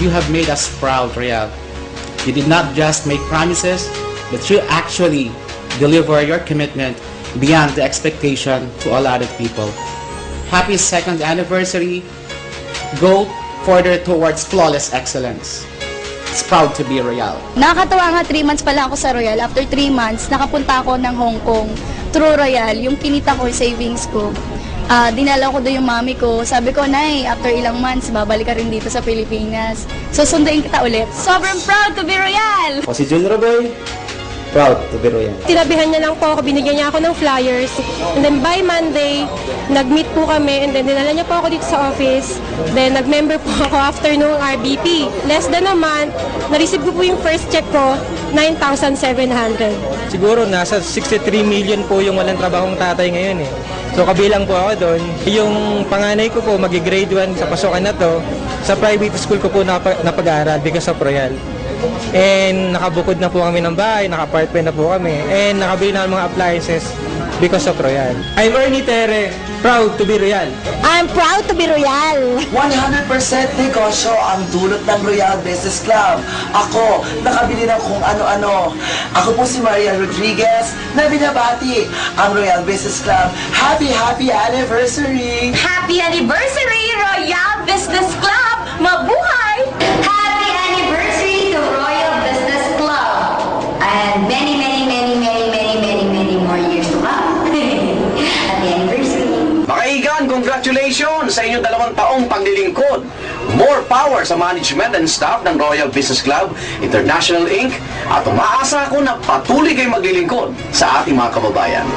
you have made us proud, Royal. You did not just make promises, but you actually deliver your commitment beyond the expectation to a lot of people. Happy second anniversary. Go further towards flawless excellence. It's proud to be Royal. Nakakatawa nga, 3 months pa lang ako sa Royal. After 3 months, nakapunta ako ng Hong Kong through Royal. Yung kinita ko, savings ko. Dinala ko doon yung mami ko. Sabi ko, Nay, after ilang months, babalik ka rin dito sa Pilipinas. So, sunduin kita ulit. Sobrang proud to be Royal! O si Jun Roboy, proud to be Royal. Tinabihan niya lang po ako, binigyan niya ako ng flyers. And then by Monday, nag-meet po kami and then dinala niya po ako dito sa office. Then nag-member po ako after nung RBP. Less than a month, na-receive ko po yung first check ko, 9,700. Siguro nasa 63 million po yung walang trabahong tatay ngayon eh. So kabilang po ako doon. Yung panganay ko po magi-grade 1 sa pasukan na to. Sa private school ko po napag-aaral because of Royal. And nakabukod na po kami ng bahay, naka-apartment na po kami. And nakabili na ng mga appliances because of Royal. I'm Ernie Tere, proud to be Royal. I'm proud to be Royal! 100% negosyo ang dulot ng Royal Business Club. Ako, nakabili ng kung ano-ano. Ako po si Maria Rodriguez na binabati ang Royal Business Club. Happy anniversary! Happy anniversary, Royal Business Club! Mabuhay! Happy anniversary to Royal Business Club! And many more years to come. Happy anniversary! Makaigan, congratulations sa inyong 2 taong paglilingkod. More power sa management and staff ng Royal Business Club International Inc. At umaasa ako na patuloy kayong maglilingkod sa ating mga kababayan.